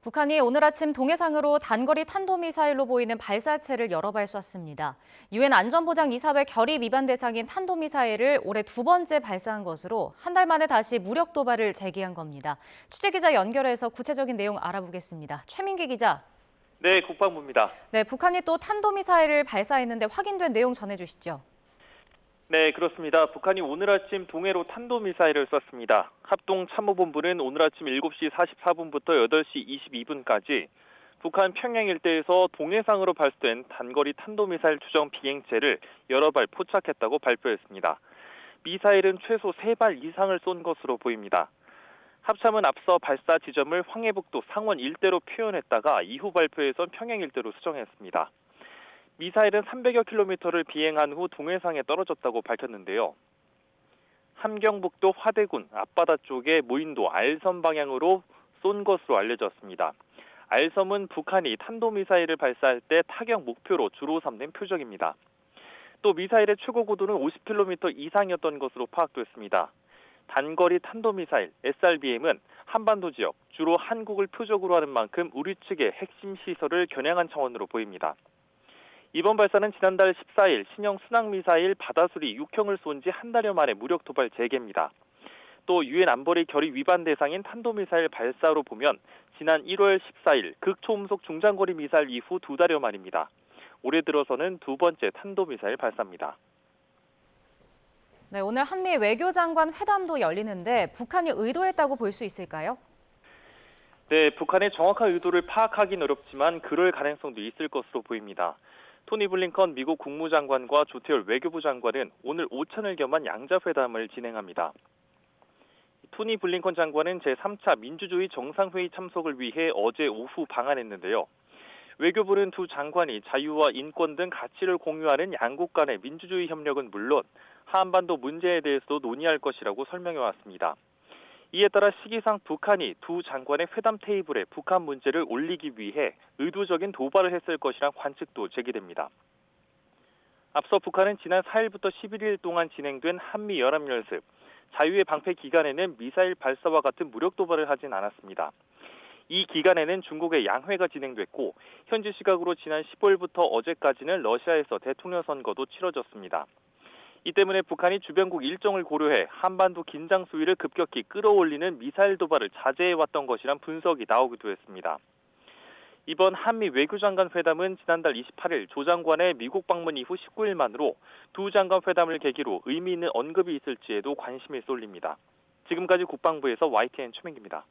북한이 오늘 아침 동해상으로 단거리 탄도미사일로 보이는 발사체를 여러 발 쐈습니다. 유엔 안전보장이사회 결의 위반 대상인 탄도미사일을 올해 두 번째 발사한 것으로 한 달 만에 다시 무력 도발을 재개한 겁니다. 취재기자 연결해서 구체적인 내용 알아보겠습니다. 최민기 기자. 네, 국방부입니다. 네, 북한이 또 탄도미사일을 발사했는데 확인된 내용 전해주시죠. 네, 그렇습니다. 북한이 오늘 아침 동해로 탄도미사일을 쐈습니다. 합동참모본부는 오늘 아침 7시 44분부터 8시 22분까지 북한 평양 일대에서 동해상으로 발사된 단거리 탄도미사일 추정 비행체를 여러 발 포착했다고 발표했습니다. 미사일은 최소 3발 이상을 쏜 것으로 보입니다. 합참은 앞서 발사 지점을 황해북도 상원 일대로 표현했다가 이후 발표에선 평양 일대로 수정했습니다. 미사일은 300여 킬로미터를 비행한 후 동해상에 떨어졌다고 밝혔는데요. 함경북도 화대군 앞바다 쪽의 무인도 알섬 방향으로 쏜 것으로 알려졌습니다. 알섬은 북한이 탄도미사일을 발사할 때 타격 목표로 주로 삼는 표적입니다. 또 미사일의 최고 고도는 50킬로미터 이상이었던 것으로 파악됐습니다. 단거리 탄도미사일 SRBM은 한반도 지역, 주로 한국을 표적으로 하는 만큼 우리 측의 핵심 시설을 겨냥한 차원으로 보입니다. 이번 발사는 지난달 14일 신형 순항미사일 바다수리 6형을 쏜 지 한 달여 만에 무력 도발 재개입니다. 또 유엔 안보리 결의 위반 대상인 탄도미사일 발사로 보면 지난 1월 14일 극초음속 중장거리 미사일 이후 두 달여 만입니다. 올해 들어서는 두 번째 탄도미사일 발사입니다. 네, 오늘 한미 외교장관 회담도 열리는데 북한이 의도했다고 볼 수 있을까요? 네, 북한의 정확한 의도를 파악하기는 어렵지만 그럴 가능성도 있을 것으로 보입니다. 토니 블링컨 미국 국무장관과 조태열 외교부 장관은 오늘 오찬을 겸한 양자회담을 진행합니다. 토니 블링컨 장관은 제3차 민주주의 정상회의 참석을 위해 어제 오후 방한했는데요. 외교부는 두 장관이 자유와 인권 등 가치를 공유하는 양국 간의 민주주의 협력은 물론 한반도 문제에 대해서도 논의할 것이라고 설명해왔습니다. 이에 따라 시기상 북한이 두 장관의 회담 테이블에 북한 문제를 올리기 위해 의도적인 도발을 했을 것이란 관측도 제기됩니다. 앞서 북한은 지난 4일부터 11일 동안 진행된 한미 연합연습, 자유의 방패 기간에는 미사일 발사와 같은 무력 도발을 하진 않았습니다. 이 기간에는 중국의 양회가 진행됐고 현지 시각으로 지난 15일부터 어제까지는 러시아에서 대통령 선거도 치러졌습니다. 이 때문에 북한이 주변국 일정을 고려해 한반도 긴장 수위를 급격히 끌어올리는 미사일 도발을 자제해왔던 것이란 분석이 나오기도 했습니다. 이번 한미 외교장관 회담은 지난달 28일 조 장관의 미국 방문 이후 19일 만으로 두 장관 회담을 계기로 의미 있는 언급이 있을지에도 관심이 쏠립니다. 지금까지 국방부에서 YTN 최민기입니다.